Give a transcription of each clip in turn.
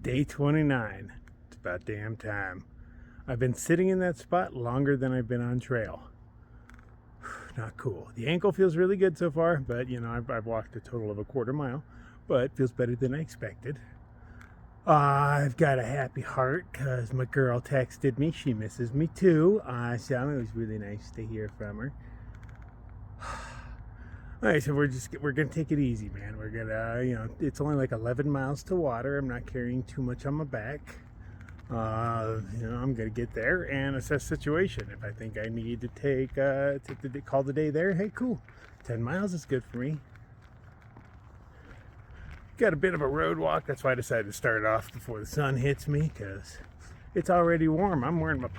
Day 29. It's about damn time. I've been sitting in that spot longer than I've been on trail. Not cool. The ankle feels really good so far, but you know, I've walked a total of a quarter mile, but it feels better than I expected. I've got a happy heart because my girl texted me. She misses me too. So it was really nice to hear from her. All right, so we're gonna take it easy, man. We're gonna, it's only like 11 miles to water. I'm not carrying too much on my back. I'm gonna get there and assess situation. If I think I need to call the day there, hey, cool. 10 miles is good for me. Got a bit of a road walk. That's why I decided to start off before the sun hits me, because it's already warm. I'm wearing my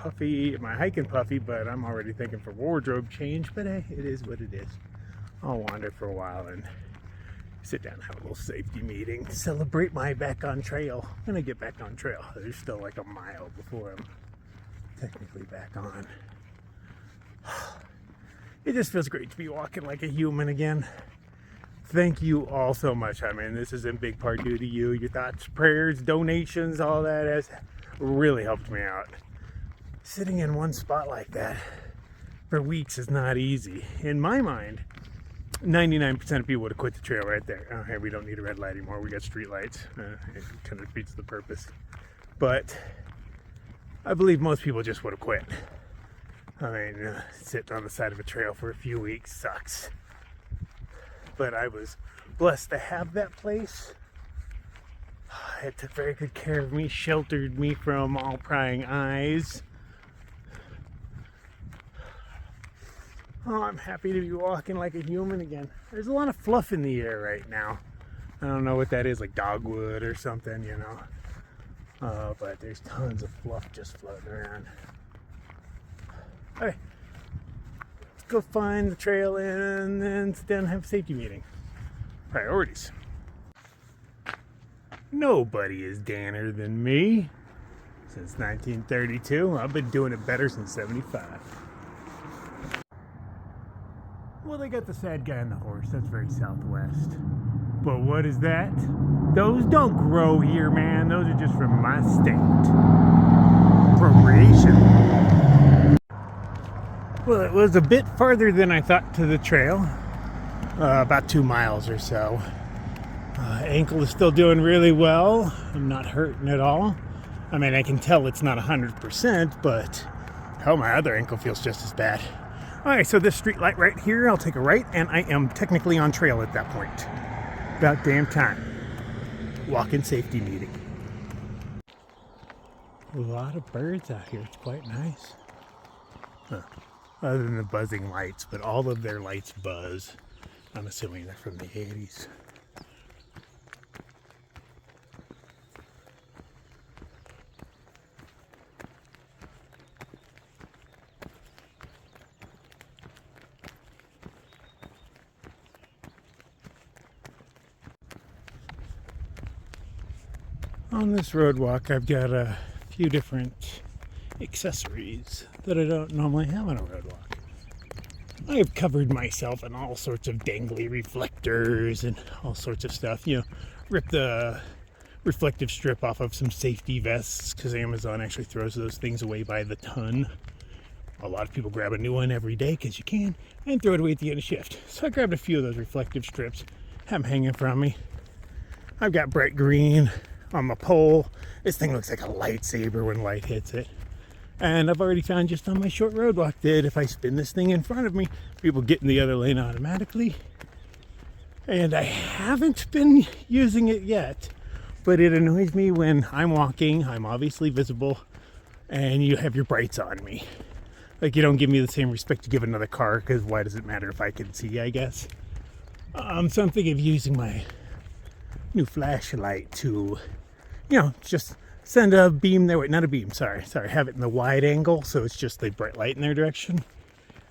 hiking puffy, but I'm already thinking for wardrobe change. But hey, it is what it is. I'll wander for a while and sit down and have a little safety meeting. Celebrate my back on trail. When I get back on trail, there's still like a mile before I'm technically back on. It just feels great to be walking like a human again. Thank you all so much. I mean, this is in big part due to you. Your thoughts, prayers, donations, all that has really helped me out. Sitting in one spot like that for weeks is not easy. In my mind, 99% of people would have quit the trail right there. Oh, hey, we don't need a red light anymore. We got street lights. It kind of defeats the purpose. But I believe most people just would have quit. I mean, sitting on the side of a trail for a few weeks sucks. But I was blessed to have that place. It took very good care of me, sheltered me from all prying eyes. Oh, I'm happy to be walking like a human again. There's a lot of fluff in the air right now. I don't know what that is, like dogwood or something, you know. But there's tons of fluff just floating around. Alright, let's go find the trail and then sit down and have a safety meeting. Priorities. Nobody is Danner than me. Since 1932, I've been doing it better since 75. Well, they got the sad guy on the horse. That's very southwest. But what is that? Those don't grow here, man. Those are just from my state. Appropriation. Well, it was a bit farther than I thought to the trail. About 2 miles or so. Ankle is still doing really well. I'm not hurting at all. I mean, I can tell it's not 100%, but hell, my other ankle feels just as bad. Alright, so this street light right here, I'll take a right, and I am technically on trail at that point. About damn time. Walk-in safety meeting. A lot of birds out here. It's quite nice. Other than the buzzing lights, but all of their lights buzz. I'm assuming they're from the 80s. On this road walk, I've got a few different accessories that I don't normally have on a road walk. I've covered myself in all sorts of dangly reflectors and all sorts of stuff. You know, rip the reflective strip off of some safety vests because Amazon actually throws those things away by the ton. A lot of people grab a new one every day because you can and throw it away at the end of shift. So I grabbed a few of those reflective strips, have them hanging from me. I've got bright green on my pole. This thing looks like a lightsaber when light hits it. And I've already found just on my short road walk that if I spin this thing in front of me, people get in the other lane automatically. And I haven't been using it yet, but it annoys me when I'm walking, I'm obviously visible, and you have your brights on me. Like, you don't give me the same respect you give another car, because why does it matter if I can see, I guess? So I'm thinking of using my new flashlight to, just send a beam their way. Not a beam, sorry. Have it in the wide angle, so it's just the bright light in their direction.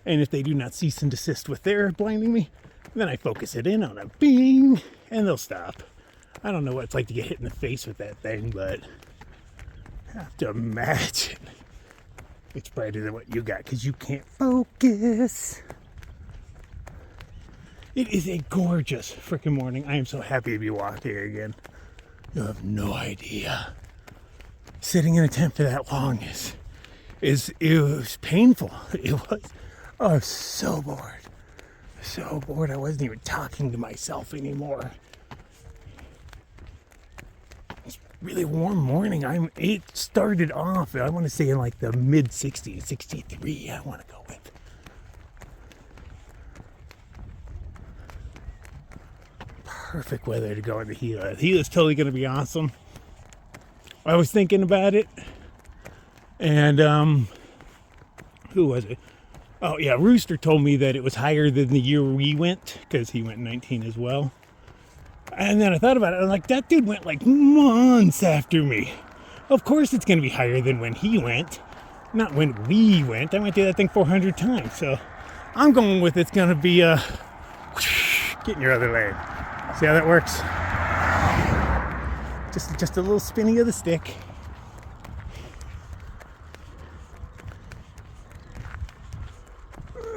And if they do not cease and desist with their blinding me, then I focus it in on a beam, and they'll stop. I don't know what it's like to get hit in the face with that thing, but I have to imagine it's brighter than what you got, because you can't focus. It is a gorgeous freaking morning. I am so happy to be walking again. You have no idea. Sitting in a tent for that long it was painful. It was. I was so bored. So bored I wasn't even talking to myself anymore. It's a really warm morning. It started off, I want to say in like the mid 60s, 63 I want to go with. Perfect weather to go into Gila. Gila's totally going to be awesome. I was thinking about it, and who was it? Oh yeah, Rooster told me that it was higher than the year we went, because he went in 19 as well. And then I thought about it, I'm like, that dude went like months after me. Of course it's going to be higher than when he went, not when we went. I went through that thing 400 times, so I'm going with it's going to be get in your other lane. See how that works? Just a little spinning of the stick.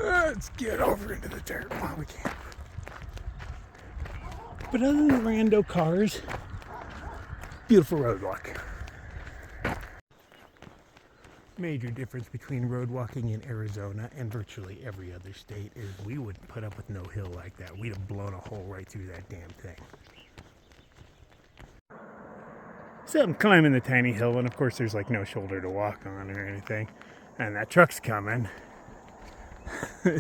Let's get over into the dirt while we can. But other than rando cars, beautiful road walk. Major difference between road walking in Arizona and virtually every other state is we wouldn't put up with no hill like that. We'd have blown a hole right through that damn thing. So I'm climbing the tiny hill, and of course there's like no shoulder to walk on or anything. And that truck's coming.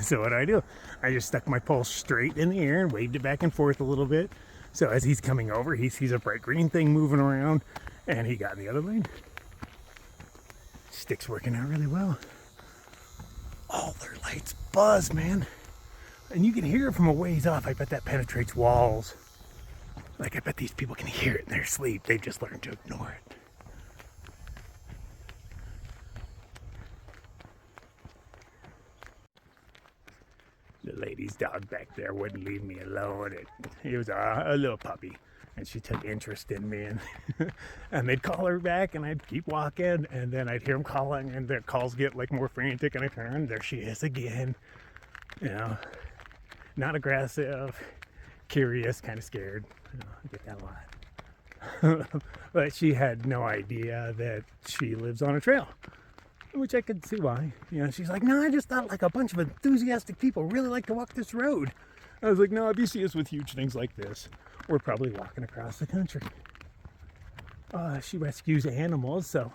So what do? I just stuck my pole straight in the air and waved it back and forth a little bit. So as he's coming over, he sees a bright green thing moving around, and he got in the other lane. Stick's working out really well. All their lights buzz, man. And you can hear it from a ways off. I bet that penetrates walls. Like, I bet these people can hear it in their sleep. They've just learned to ignore it. The lady's dog back there wouldn't leave me alone. He was a little puppy, and she took interest in me. And they'd call her back, and I'd keep walking, and then I'd hear them calling, and their calls get like more frantic, and I turn, there she is again. You know, not aggressive, curious, kind of scared. You know, I get that a lot. But she had no idea that she lives on a trail, which I could see why. You know, she's like, no, I just thought like a bunch of enthusiastic people really like to walk this road. I was like, no, if you see us with huge things like this, we're probably walking across the country. She rescues animals, so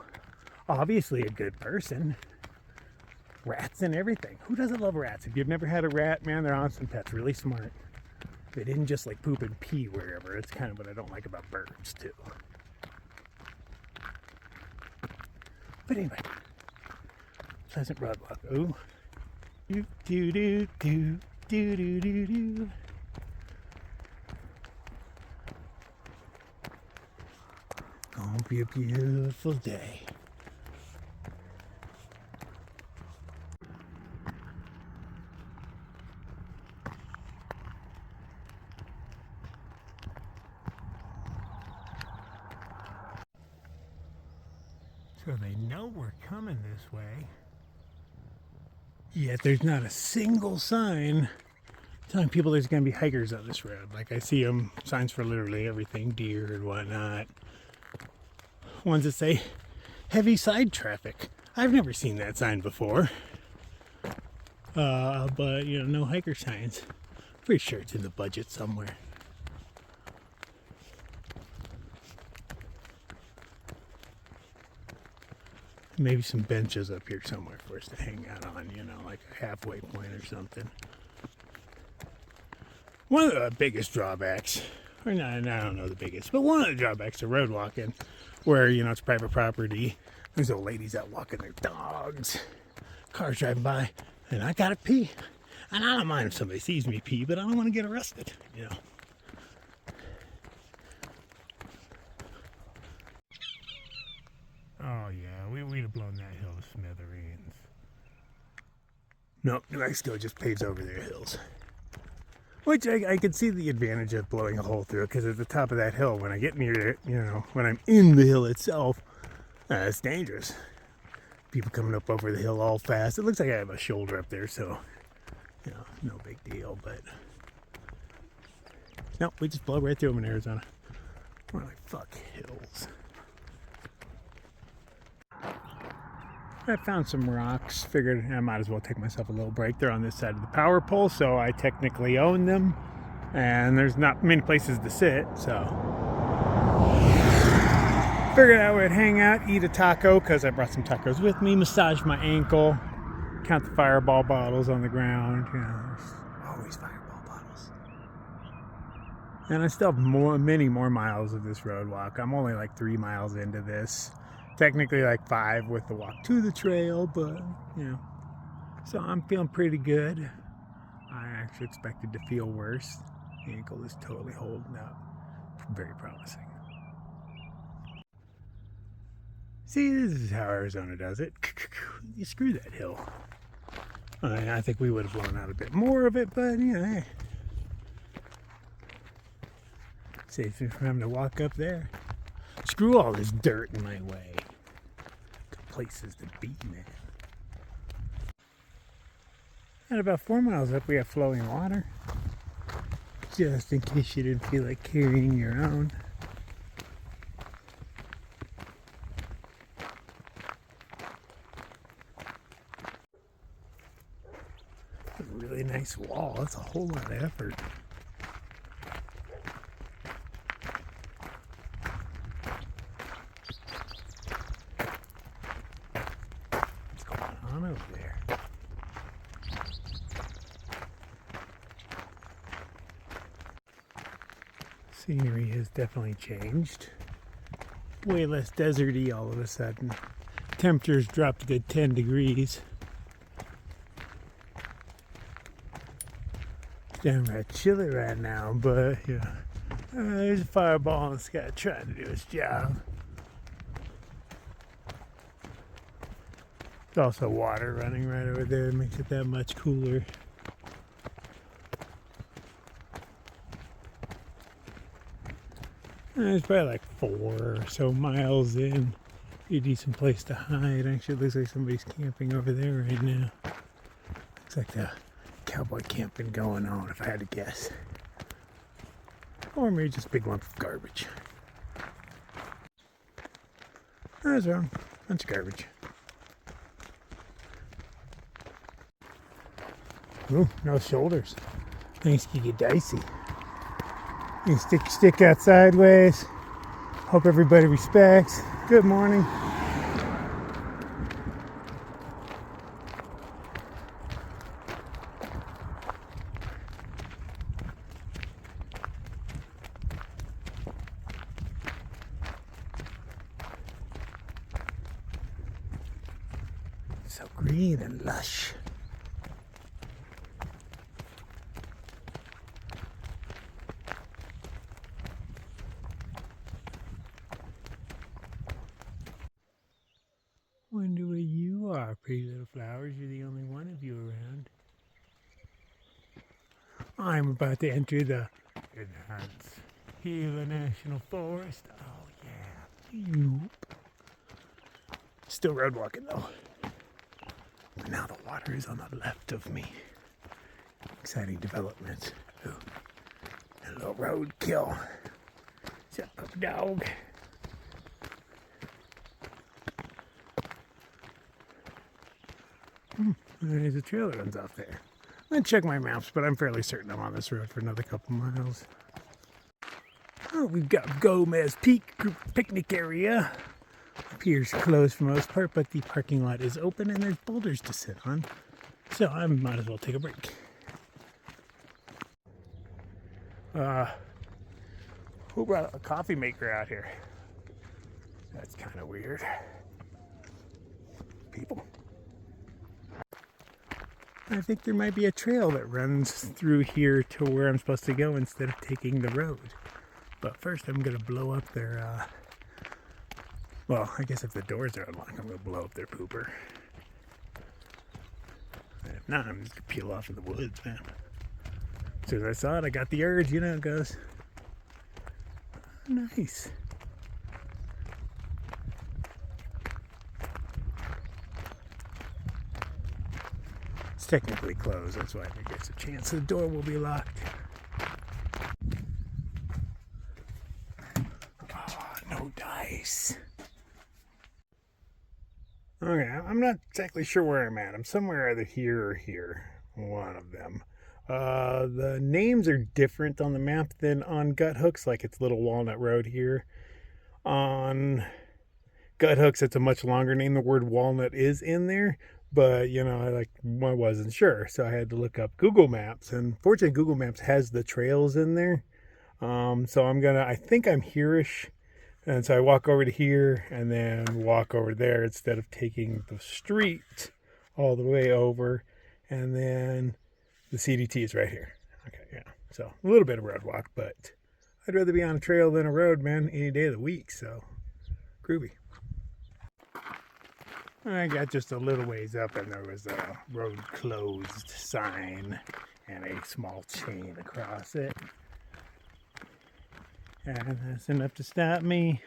obviously a good person. Rats and everything. Who doesn't love rats? If you've never had a rat, man, they're awesome pets, really smart. They didn't just like poop and pee wherever. It's kind of what I don't like about birds too. But anyway, pleasant road walk. Oh, do do do do do do do do. Gonna be a beautiful day. So they know we're coming this way. Yet there's not a single sign telling people there's going to be hikers on this road. Like I see them, signs for literally everything, deer and whatnot. Ones that say heavy side traffic. I've never seen that sign before. But you know, no hiker signs. Pretty sure it's in the budget somewhere. Maybe some benches up here somewhere for us to hang out on, you know, like a halfway point or something. One of the biggest drawbacks, or not, I don't know the biggest, but one of the drawbacks to road walking, where, you know, it's private property, there's old ladies out walking their dogs, cars driving by, and I gotta pee. And I don't mind if somebody sees me pee, but I don't want to get arrested, you know. Oh yeah, we'd have blown that hill to smithereens. Nope, New Mexico just paves over their hills. Which I could see the advantage of blowing a hole through it, because at the top of that hill, when I get near it, you know, when I'm in the hill itself, it's dangerous. People coming up over the hill all fast. It looks like I have a shoulder up there, so, you know, no big deal, but no, we just blow right through them in Arizona. We're like, fuck miles. I found some rocks, figured I might as well take myself a little break. They're on this side of the power pole, so I technically own them, and there's not many places to sit, so figured I would hang out, eat a taco, because I brought some tacos with me, massage my ankle, count the Fireball bottles on the ground. You know, there's always Fireball bottles. And I still have many more miles of this road walk. I'm only like 3 miles into this. Technically like 5 with the walk to the trail, but you know, so I'm feeling pretty good. I actually expected to feel worse. The ankle is totally holding up. Very promising. See, this is how Arizona does it. You screw that hill. I think we would have blown out a bit more of it, but you know, hey. Saves me from having to walk up there. Screw all this dirt in my way. Got places to be, man. At about 4 miles up, we have flowing water. Just in case you didn't feel like carrying your own. A really nice wall. That's a whole lot of effort. What's going on over there? Scenery has definitely changed. Way less deserty all of a sudden. Temperatures dropped a good 10 degrees. Downright chilly right now, but yeah, there's a fireball in the sky trying to do its job. There's also water running right over there, it makes it that much cooler. It's probably like 4 or so miles in. Be a decent place to hide. Actually, it looks like somebody's camping over there right now. Looks like the cowboy camping going on, if I had to guess. Or maybe just a big lump of garbage. I was wrong. Bunch of garbage. Ooh, no shoulders. Things can get dicey. You can stick your stick out sideways. Hope everybody respects. Good morning. So green and lush. Wonder where you are, pretty little flowers. You're the only one of you around. I'm about to enter the enhanced Gila National Forest. Oh yeah. Still road walking though. But now the water is on the left of me. Exciting developments. Ooh. A little roadkill. Shut up, dog. There's a trail that runs off there. I didn't check my maps, but I'm fairly certain I'm on this road for another couple miles. Oh, we've got Gomez Peak Group Picnic Area. Appears closed for most part, but the parking lot is open and there's boulders to sit on. So I might as well take a break. Who brought a coffee maker out here? That's kind of weird. People. I think there might be a trail that runs through here to where I'm supposed to go instead of taking the road. But first I'm going to blow up their, well, I guess if the doors are unlocked, I'm going to blow up their pooper. And if not, I'm just going to peel off in the woods, man. As soon as I saw it, I got the urge, you know how it goes. Nice. It's technically closed, that's why I think there's a chance the door will be locked. Oh, no dive. nice. Okay, I'm not exactly sure where I'm at. I'm somewhere either here or here. One of them. The names are different on the map than on Gut Hooks, like it's Little Walnut Road here. On Gut Hooks, it's a much longer name. The word walnut is in there, but I wasn't sure, so I had to look up Google Maps, and fortunately Google Maps has the trails in there. So I think I'm here-ish, and so I walk over to here and then walk over there instead of taking the street all the way over, and then the CDT is right here. Okay, yeah. So a little bit of road walk, but I'd rather be on a trail than a road, man, any day of the week. So groovy. I got just a little ways up, and there was a road closed sign and a small chain across it. And that's enough to stop me.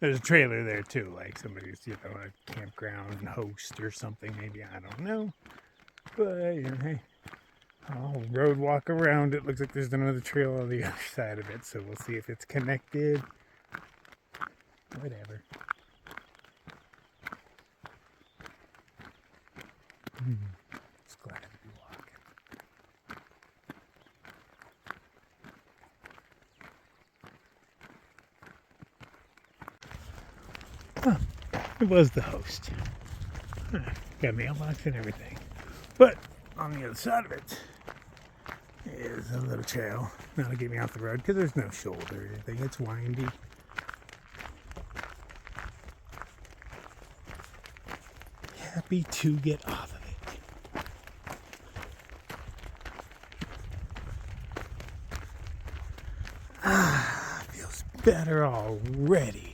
There's a trailer there too, like somebody's, a campground host or something, maybe, I don't know. But, hey, I'll road walk around it. Looks like there's another trail on the other side of it, so we'll see if it's connected. Whatever. It's glad to be walking. Oh, it was the host. Got mailbox and everything. But on the other side of it is a little trail. That'll get me off the road because there's no shoulder or anything. It's windy. Happy to get off of it. Feels better already.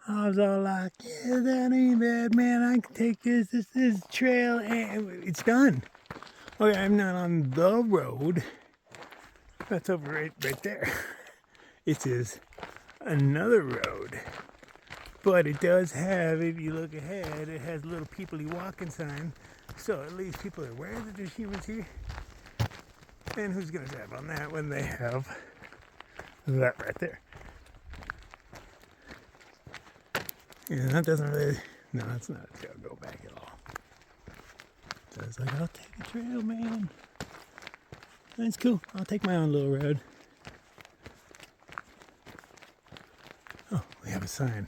I was all like, yeah, that ain't bad, man. I can take this. This is trail, and it's done. Okay, I'm not on the road. That's over right there. It is another road. But it does have, if you look ahead, it has a little people-y walking sign. So at least people are aware that there's humans here. And who's going to drive on that when they have that right there? Yeah, that doesn't really, no, that's not a trail go back at all. So I was like, I'll take a trail, man. That's cool. I'll take my own little road. Oh, we have a sign.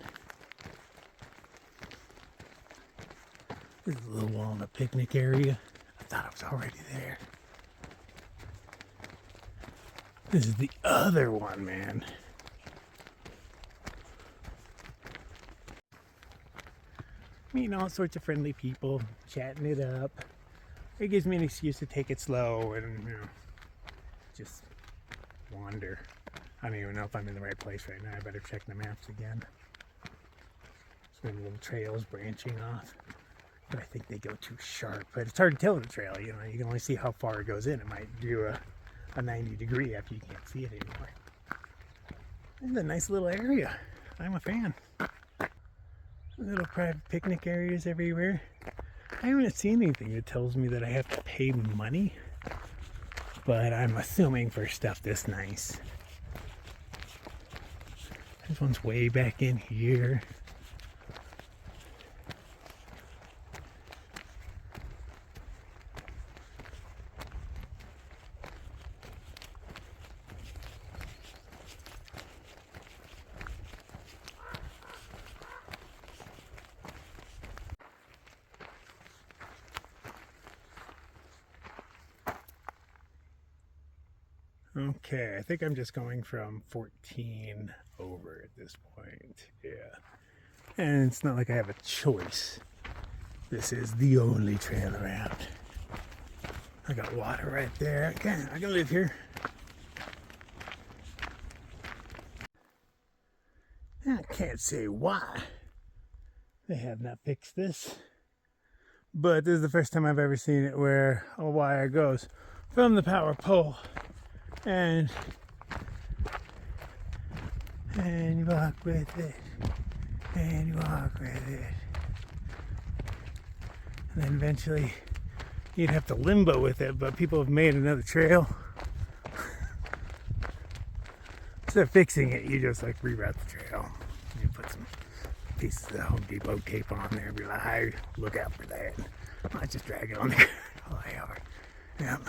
This is a little walnut picnic area. I thought I was already there. This is the other one, man. Meeting all sorts of friendly people, chatting it up. It gives me an excuse to take it slow and, just wander. I don't even know if I'm in the right place right now. I better check the maps again. Some little trails branching off. But I think they go too sharp. But it's hard to tell in the trail, you can only see how far it goes in. It might do a 90 degree after you can't see it anymore. This is a nice little area. I'm a fan. Little private picnic areas everywhere. I haven't seen anything that tells me that I have to pay money, but I'm assuming for stuff this nice. This one's way back in here. Okay, I think I'm just going from 14 over at this point. Yeah. And it's not like I have a choice. This is the only trail around. I got water right there. I can live here. I can't say why they have not fixed this. But this is the first time I've ever seen it where a wire goes from the power pole and you walk with it, and you walk with it, and then eventually you'd have to limbo with it, but people have made another trail Instead of fixing it, you just like reroute the trail. You put some pieces of Home Depot tape on there and be like, hey, look out for that. I just drag it on the ground. Yep.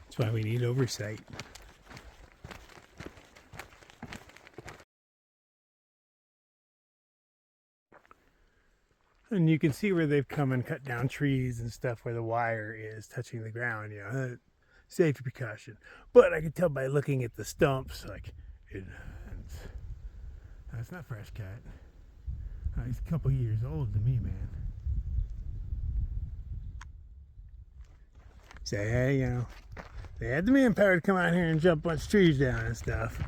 That's why we need oversight. And you can see where they've come and cut down trees and stuff where the wire is touching the ground, you know, safety precaution. But I can tell by looking at the stumps, like, that's not fresh cut. He's a couple years old to me, man. So, hey, you know, they had the manpower to come out here and jump a bunch of trees down and stuff,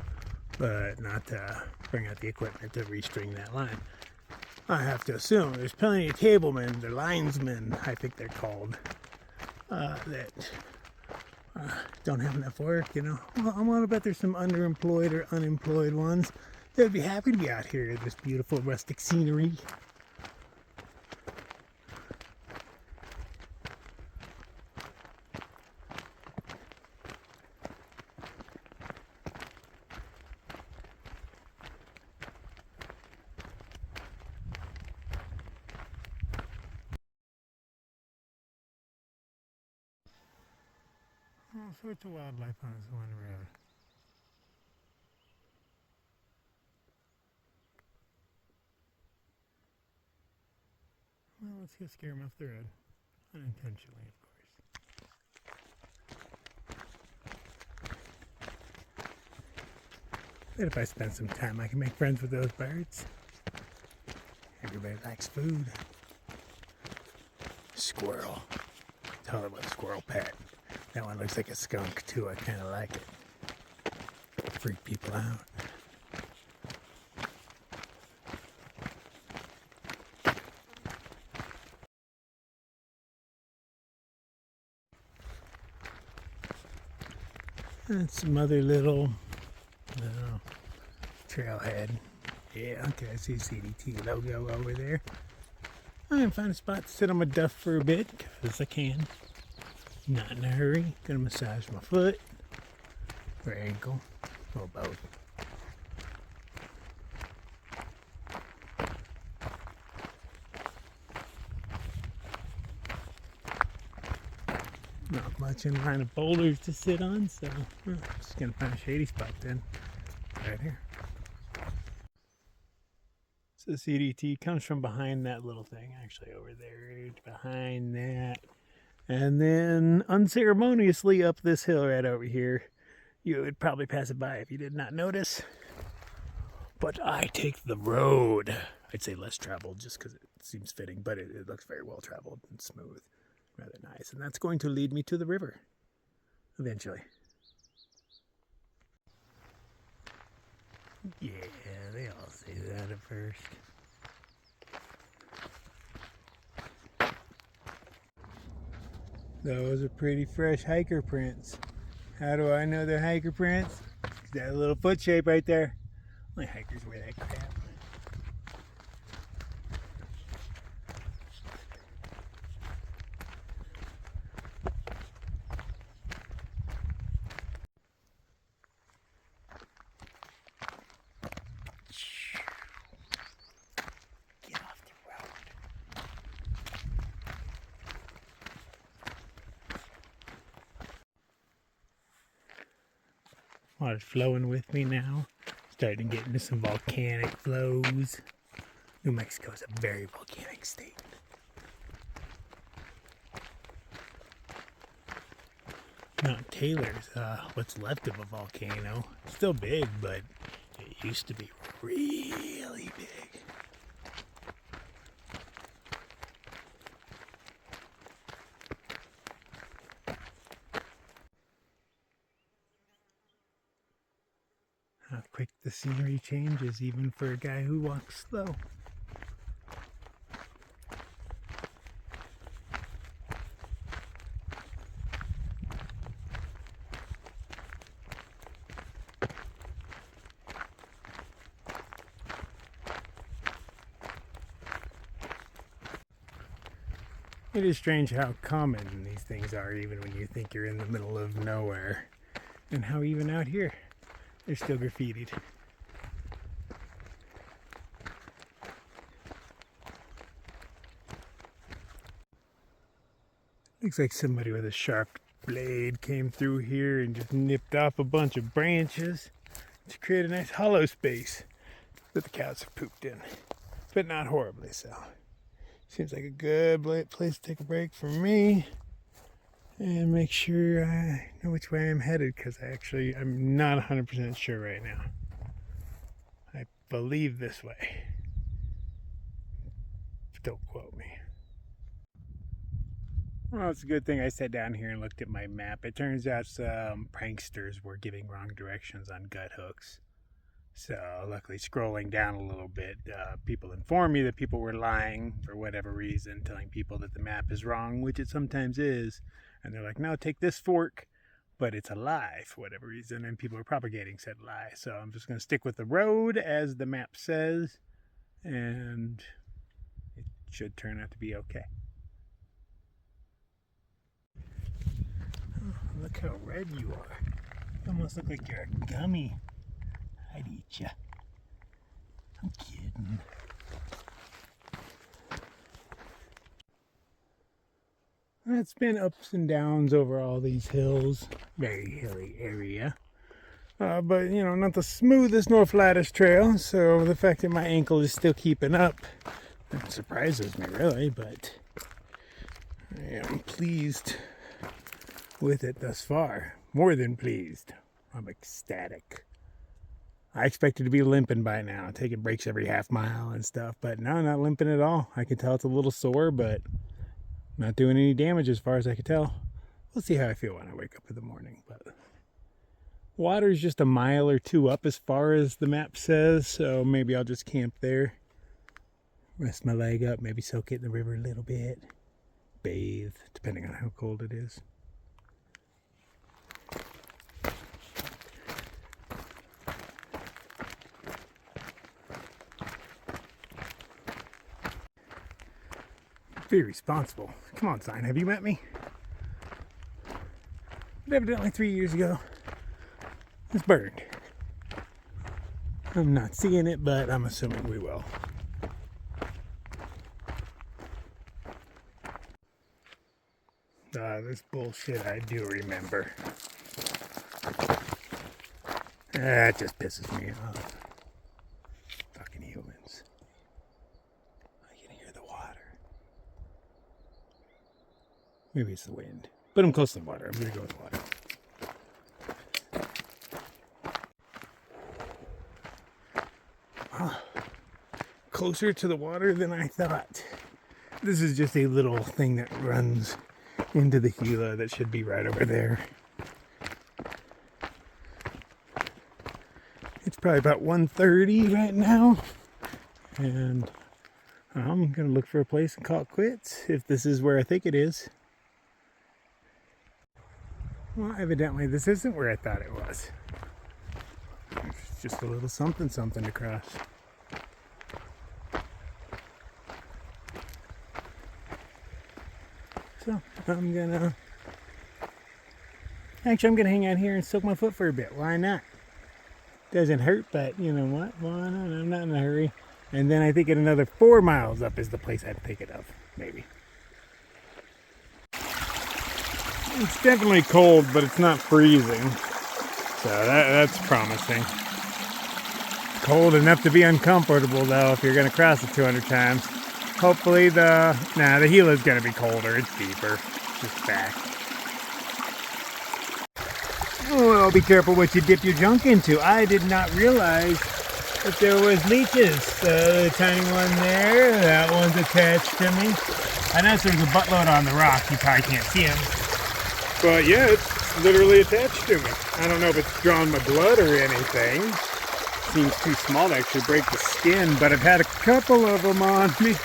but not to bring out the equipment to restring that line. I have to assume there's plenty of cablemen, or linesmen, I think they're called, that don't have enough work, you know. Well, I'm gonna bet there's some underemployed or unemployed ones that would be happy to be out here in this beautiful rustic scenery. All sorts of wildlife on this one road. Well, let's go scare them off the road. Unintentionally, of course. But if I spend some time, I can make friends with those birds. Everybody likes food. Squirrel. Tell them about a squirrel pet. That one looks like a skunk too. I kind of like it. Freak people out. And some other little trailhead. Yeah, okay, I see a CDT logo over there. I'm gonna find a spot to sit on my duff for a bit, because I can. Not in a hurry. Gonna massage my foot or ankle, or both. Not much in line of boulders to sit on, so just gonna find a shady spot then. Right here. So the CDT comes from behind that little thing, actually over there, behind that. And then unceremoniously up this hill right over here. You would probably pass it by if you did not notice. But I take the road. I'd say less traveled just because it seems fitting, but it looks very well traveled and smooth. Rather nice. And that's going to lead me to the river eventually. Yeah, they all say that at first. Those are pretty fresh hiker prints. How do I know they're hiker prints? That little foot shape right there. Only hikers wear that crap. Get off the road. Water's flowing with me now. Starting to get into some volcanic flows. New Mexico is a very volcanic state. Mount Taylor's what's left of a volcano. Still big, but it used to be really big. How quick the scenery changes, even for a guy who walks slow. It is strange how common these things are, even when you think you're in the middle of nowhere. And how even out here, they're still graffitied. Looks like somebody with a sharp blade came through here and just nipped off a bunch of branches to create a nice hollow space that the cows have pooped in, but not horribly so. Seems like a good place to take a break for me and make sure I know which way I'm headed, because I'm not 100% sure right now. I believe this way. Don't quote me. Well, it's a good thing I sat down here and looked at my map. It turns out some pranksters were giving wrong directions on gut hooks. So luckily, scrolling down a little bit, people informed me that people were lying for whatever reason, telling people that the map is wrong, which it sometimes is. And they're like, no, take this fork, but it's a lie for whatever reason. And people are propagating said lie. So I'm just going to stick with the road as the map says, and it should turn out to be okay. Oh, look how red you are. You almost look like you're a gummy. I'd eat ya. I'm kidding. It's been ups and downs over all these hills. Very hilly area. But, you know, not the smoothest nor flattest trail. So the fact that my ankle is still keeping up, that surprises me really. But I am pleased with it thus far. More than pleased. I'm ecstatic. I expected to be limping by now, taking breaks every half mile and stuff, but no, not limping at all. I can tell it's a little sore, but not doing any damage as far as I can tell. We'll see how I feel when I wake up in the morning. But water's just a mile or two up as far as the map says, so maybe I'll just camp there. Rest my leg up, maybe soak it in the river a little bit. Bathe, depending on how cold it is. Very responsible. Come on, sign. Have you met me? But evidently 3 years ago, it's burned. I'm not seeing it, but I'm assuming we will. This bullshit I do remember. That just pisses me off. Fucking humans. I can hear the water. Maybe it's the wind. But I'm close to the water. I'm going to go with the water. Closer to the water than I thought. This is just a little thing that runs into the Gila that should be right over there. It's probably about 1:30 right now. And I'm going to look for a place and call it quits if this is where I think it is. Well, evidently this isn't where I thought it was. It's just a little something to cross. So I'm gonna hang out here and soak my foot for a bit. Why not? Doesn't hurt, but you know what? Why not? I'm not in a hurry. And then I think in another 4 miles up is the place I'd think it of, maybe. It's definitely cold, but it's not freezing. So that's promising. Cold enough to be uncomfortable, though, if you're going to cross it 200 times. Hopefully the Gila's going to be colder. It's deeper. Just back. Oh, be careful what you dip your junk into. I did not realize that there was leeches. The tiny one there, that one's attached to me. I know there's a buttload on the rock. You probably can't see them. But yeah, it's literally attached to me. I don't know if it's drawn my blood or anything. Seems too small to actually break the skin, but I've had a couple of them on me.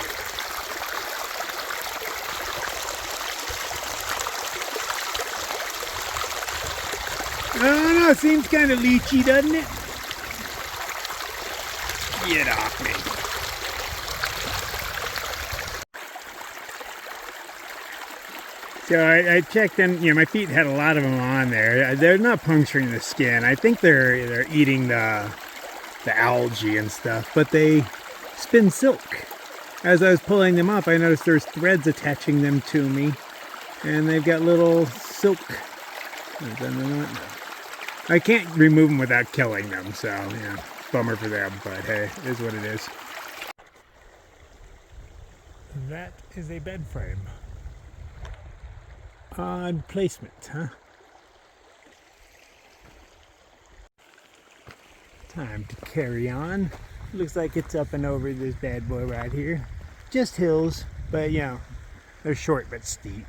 I don't know, it seems kind of leechy, doesn't it? Get off me. So I checked, and my feet had a lot of them on there. They're not puncturing the skin. I think they're eating the algae and stuff, but they spin silk. As I was pulling them off, I noticed there's threads attaching them to me, and they've got little silk. I can't remove them without killing them, so yeah, bummer for them, but hey, it is what it is. That is a bed frame. Odd placement, huh? Time to carry on. Looks like it's up and over this bad boy right here. Just hills, but they're short but steep.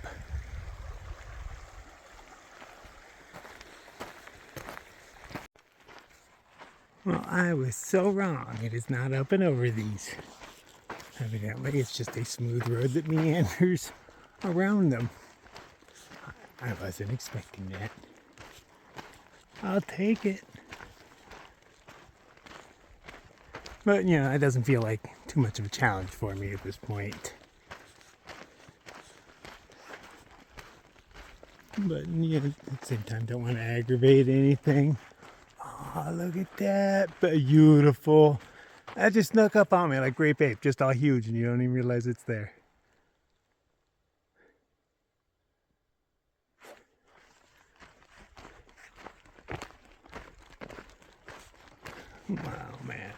Well, I was so wrong. It is not up and over these. Evidently, it's just a smooth road that meanders around them. I wasn't expecting that. I'll take it. But, it doesn't feel like too much of a challenge for me at this point. But, at the same time, don't want to aggravate anything. Oh, look at that. Beautiful. That just snuck up on me like grape ape, just all huge, and you don't even realize it's there. Wow, man.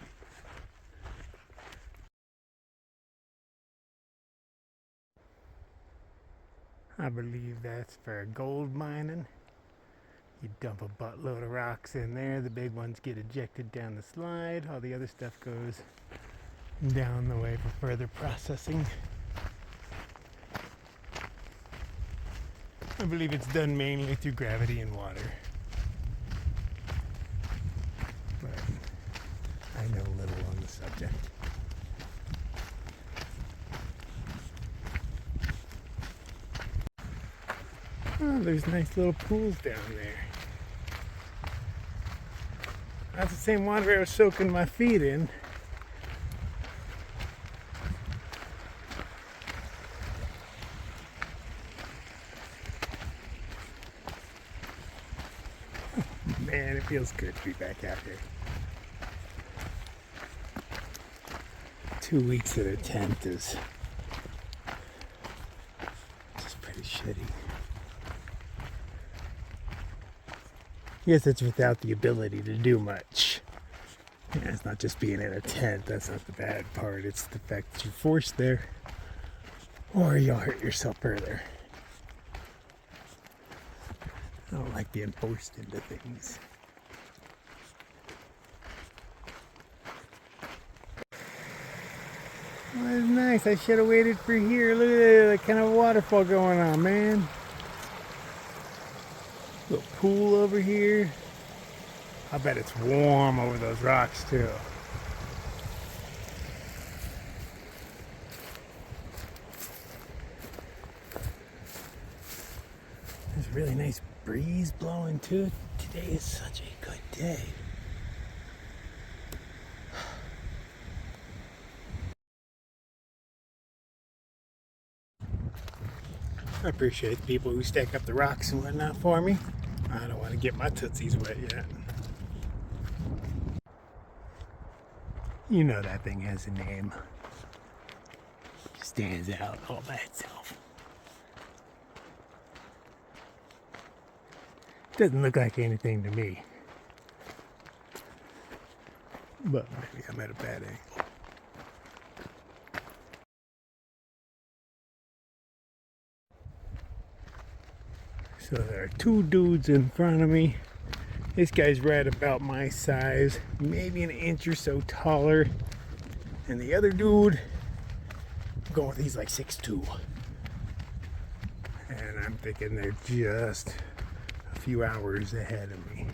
I believe that's for gold mining. You dump a buttload of rocks in there, the big ones get ejected down the slide, all the other stuff goes down the way for further processing. I believe it's done mainly through gravity and water. But I know little on the subject. Oh, there's nice little pools down there. That's the same water I was soaking my feet in. Man, it feels good to be back out here. 2 weeks at a tent is just pretty shitty. I guess it's without the ability to do much. It's not just being in a tent, that's not the bad part. It's the fact that you're forced there, or you'll hurt yourself further. I don't like being forced into things. Well, that's nice. I should have waited for here. Look at that kind of waterfall going on, man. Little pool over here. I bet it's warm over those rocks too. There's a really nice breeze blowing too. Today is such a good day. I appreciate the people who stack up the rocks and whatnot for me. I don't want to get my tootsies wet yet. You know that thing has a name. It stands out all by itself. Doesn't look like anything to me. But maybe I'm at a bad angle. So there are two dudes in front of me. This guy's right about my size, maybe an inch or so taller. And the other dude, he's like 6'2". And I'm thinking they're just a few hours ahead of me.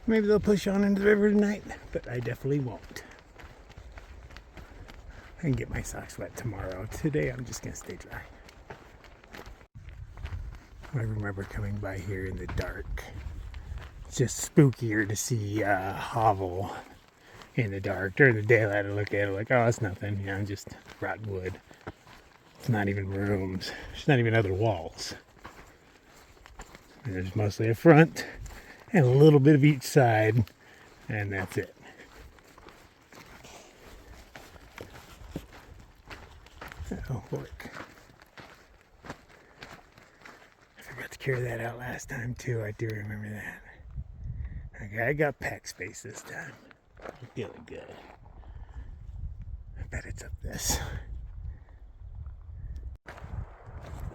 Maybe they'll push on into the river tonight, but I definitely won't. I can get my socks wet tomorrow. Today I'm just gonna stay dry. I remember coming by here in the dark. It's just spookier to see a hovel in the dark. During the daylight I look at it like, oh, it's nothing, just rotten wood. It's not even rooms. There's not even other walls. There's mostly a front and a little bit of each side, and that's it. Oh, work. I forgot to carry that out last time too. I do remember that. Okay, I got pack space this time. I'm feeling good. I bet it's up this.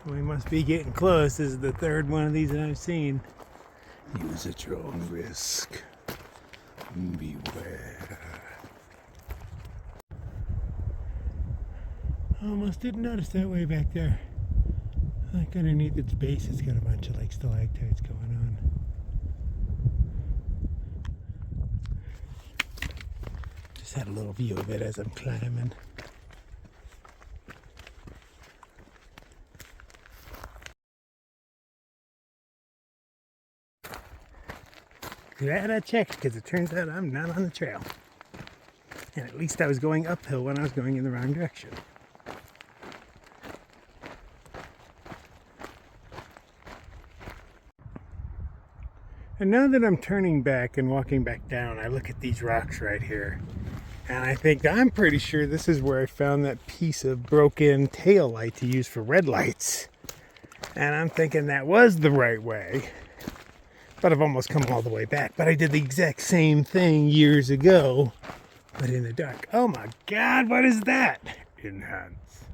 We must be getting close. This is the third one of these that I've seen. Use at your own risk. Beware. Almost didn't notice that way back there. Like underneath its base, it's got a bunch of like stalactites going on. Just had a little view of it as I'm climbing. Glad I checked, because it turns out I'm not on the trail. And at least I was going uphill when I was going in the wrong direction. And now that I'm turning back and walking back down, I look at these rocks right here. And I think I'm pretty sure this is where I found that piece of broken tail light to use for red lights. And I'm thinking that was the right way. But I've almost come all the way back. But I did the exact same thing years ago, but in the dark. Oh my God, what is that? Enhance.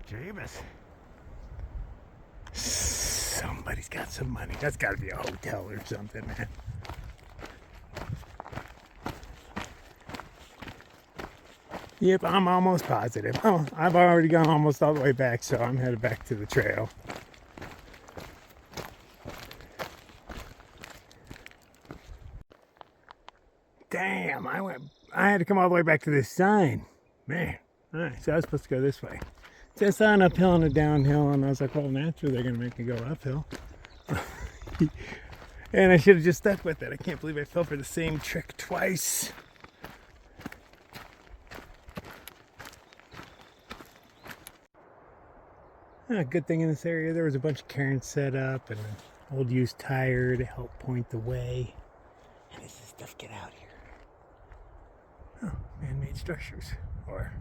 Jeebus. Somebody's got some money. That's got to be a hotel or something, man. Yep, I'm almost positive. Oh, I've already gone almost all the way back, so I'm headed back to the trail. Damn, I had to come all the way back to this sign. Man, all right, so I was supposed to go this way. So I saw an uphill and a downhill, and I was like, well, naturally they're going to make me go uphill. And I should have just stuck with it. I can't believe I fell for the same trick twice. Good thing in this area there was a bunch of cairns set up and an old used tire to help point the way. And this is stuff, get out here. Oh, man-made structures. Or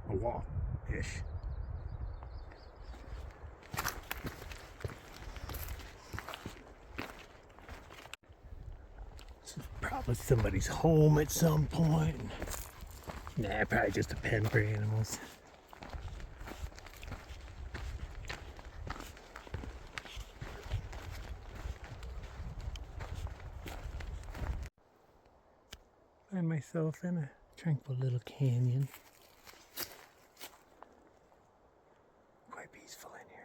a wall-ish. This is probably somebody's home at some point. Nah, probably just a pen for animals. Find myself in a tranquil little canyon. Quite peaceful in here.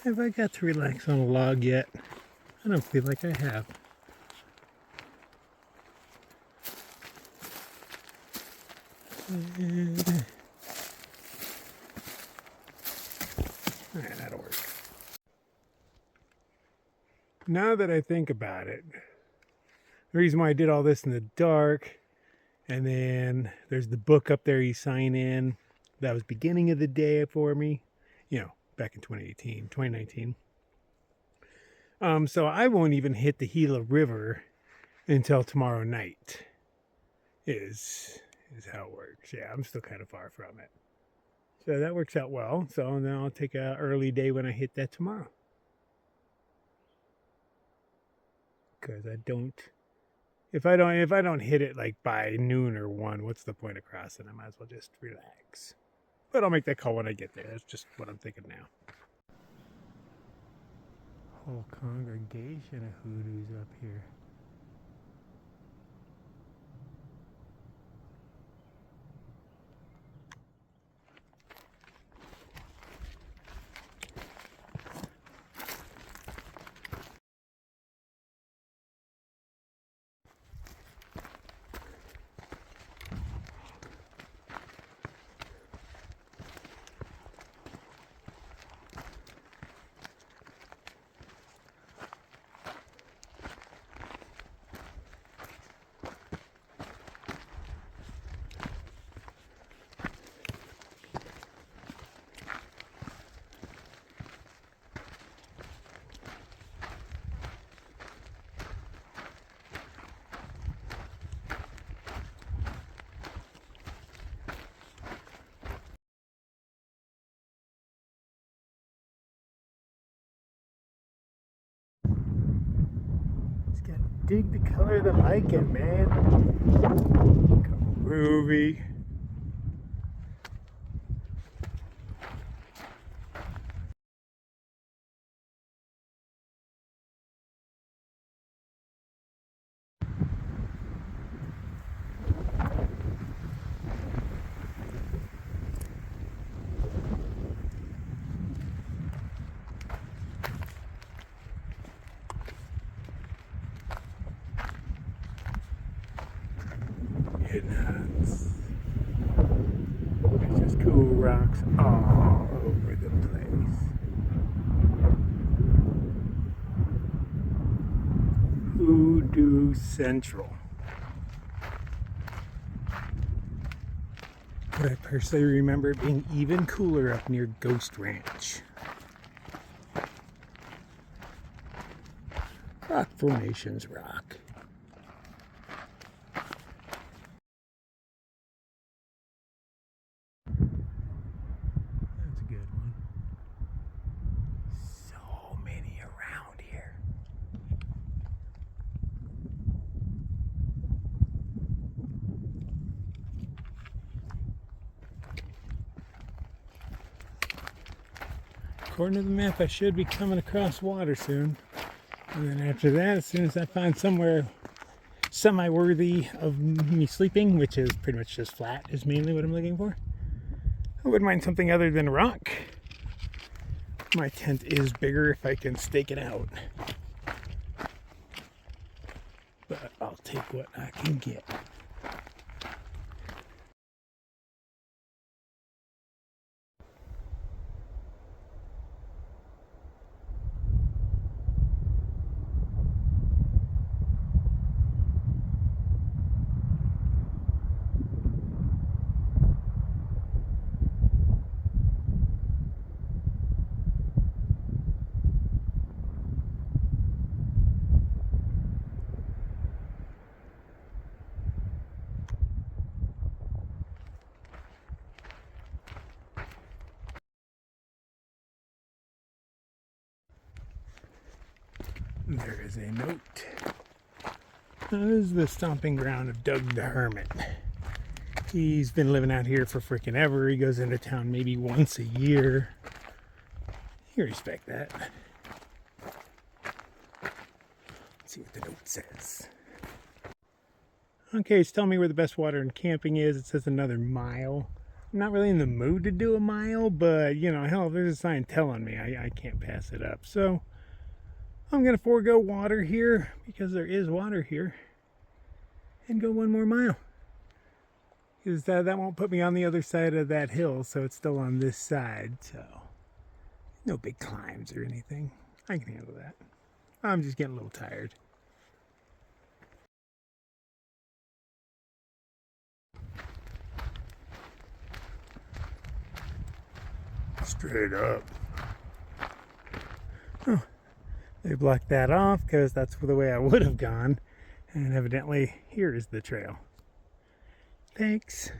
Have I got to relax on a log yet? I don't feel like I have. Alright, that'll work. Now that I think about it, the reason why I did all this in the dark And then there's the book up there you sign in. That was beginning of the day for me, back in 2019. So I won't even hit the Gila River until tomorrow night is how it works. Yeah, I'm still kind of far from it. So that works out well. So then I'll take an early day when I hit that tomorrow. Because if I don't hit it like by noon or 1, what's the point of crossing? I might as well just relax. But I'll make that call when I get there. That's just what I'm thinking now. Whole congregation of hoodoos up here. Just gotta dig the color of the lichen, man. Groovy. Nuts. There's just cool rocks all over the place. Hoodoo Central. But I personally remember it being even cooler up near Ghost Ranch. Rock formations rock. That's a good one. So many around here. According to the map, I should be coming across water soon. And then after that, as soon as I find somewhere semi-worthy of me sleeping, which is pretty much just flat, is mainly what I'm looking for. I wouldn't mind something other than rock. My tent is bigger if I can stake it out. But I'll take what I can get. There is a note. Now, this is the stomping ground of Doug the Hermit. He's been living out here for freaking ever. He goes into town maybe once a year. You respect that. Let's see what the note says. Okay, it's telling me where the best water and camping is. It says another mile. I'm not really in the mood to do a mile, but hell, if there's a sign telling me, I can't pass it up. So I'm going to forego water here because there is water here and go 1 more mile. Because that won't put me on the other side of that hill, so it's still on this side. So no big climbs or anything. I can handle that. I'm just getting a little tired. straight up. Oh, they blocked that off because that's the way I would have gone. And evidently, here is the trail. Thanks.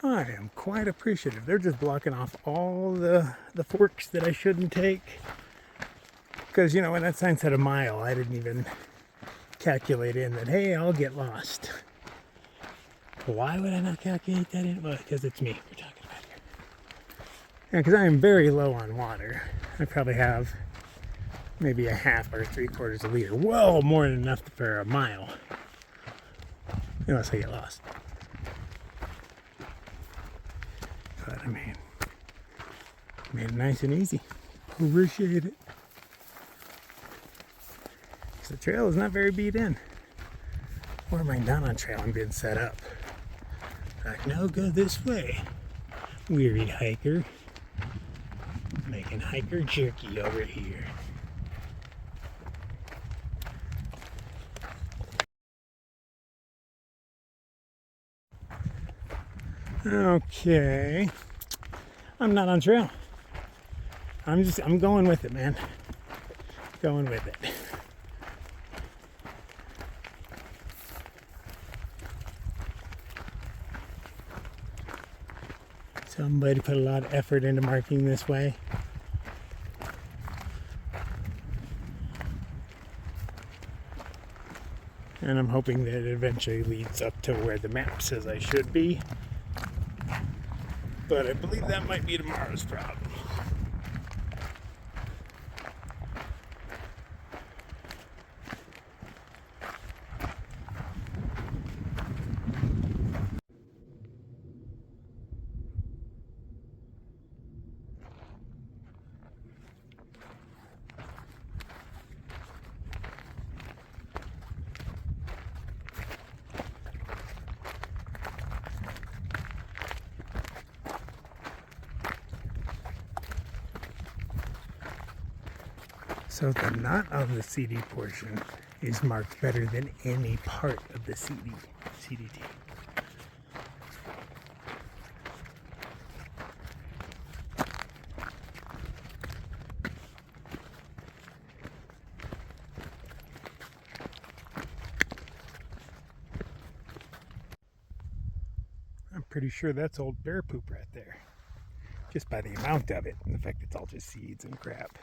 I am quite appreciative. They're just blocking off all the forks that I shouldn't take. Because, you know, when that sign said a mile, I didn't even calculate in that, hey, I'll get lost. Why would I not calculate that in? Well, because it's me we're talking about here. Yeah, because I am very low on water. I probably have maybe a half or 3/4 of a liter. Well, more than enough for a mile. Unless I get lost. But I mean, made it nice and easy. Appreciate it. The trail is not very beat in. Or am I not on trail? I'm being set up. Like, no, go this way. Weary hiker. Making hiker jerky over here. Okay. I'm not on trail. I'm going with it, man. Going with it. Somebody put a lot of effort into marking this way. And I'm hoping that it eventually leads up to where the map says I should be. But I believe that might be tomorrow's problem. So the knot of the CD portion is marked better than any part of the CDT. I'm pretty sure that's old bear poop right there. Just by the amount of it and the fact it's all just seeds and crap.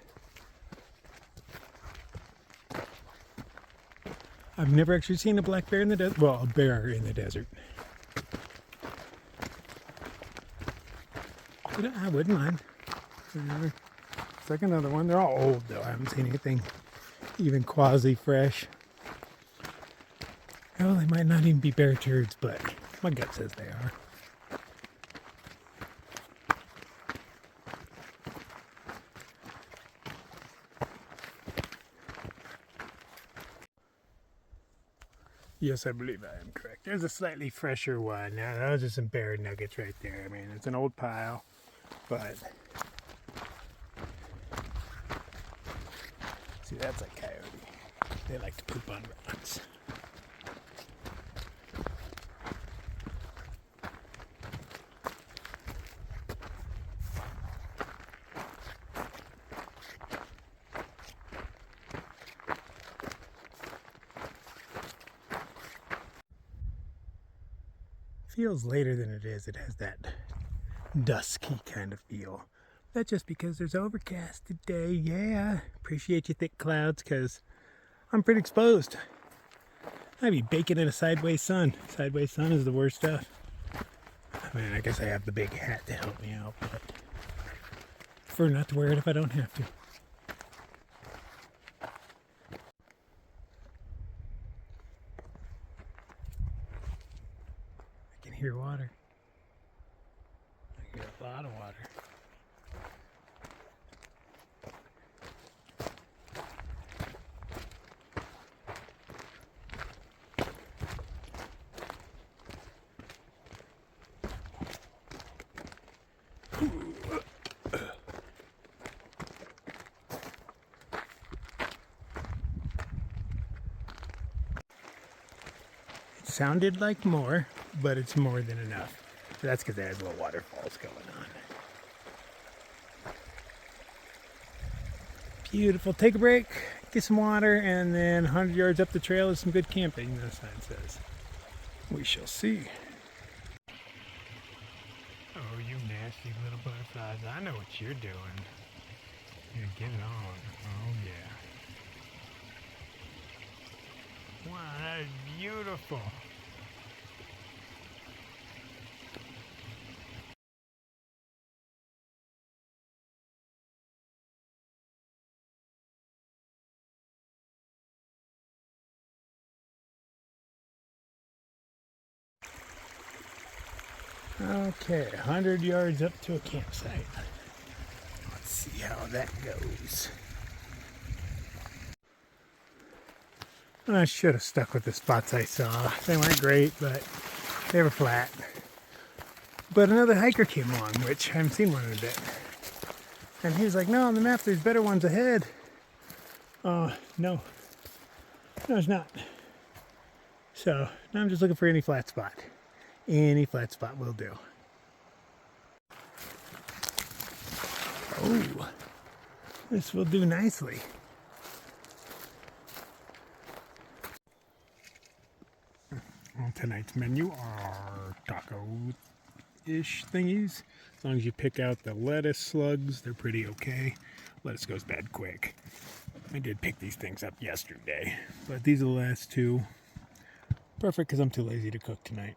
I've never actually seen a black bear in the desert. Well, a bear in the desert. But I wouldn't mind. It's like another one. They're all old though. I haven't seen anything even quasi-fresh. Well, they might not even be bear turds, but my gut says they are. Yes, I believe I am correct. There's a slightly fresher one. Now, those are some bear nuggets right there. I mean, it's an old pile, but see, that's a coyote. They like to poop on rocks. Feels later than it is. It has that dusky kind of feel. That's just because there's overcast today. Yeah, appreciate you thick clouds because I'm pretty exposed. I'd be baking in a sideways sun. Sideways sun is the worst stuff. I mean, I guess I have the big hat to help me out, but I prefer not to wear it if I don't have to. I can hear water. I hear a lot of water. Sounded like more, but it's more than enough. That's because it has little waterfalls going on. Beautiful. Take a break, get some water, and then 100 yards up the trail is some good camping, the sign says. We shall see. Oh, you nasty little butterflies. I know what you're doing. You're getting on. Oh, yeah. Wow, that is beautiful. Okay, 100 yards up to a campsite. Let's see how that goes. I should have stuck with the spots I saw. They weren't great, but they were flat. But another hiker came along, which I haven't seen one in a bit. And he was like, no, on the map there's better ones ahead. No. No, it's not. So now I'm just looking for any flat spot. Any flat spot will do. Oh, this will do nicely. Well, tonight's menu are taco-ish thingies. As long as you pick out the lettuce slugs, they're pretty okay. Lettuce goes bad quick. I did pick these things up yesterday, but these are the last two. Perfect because I'm too lazy to cook tonight.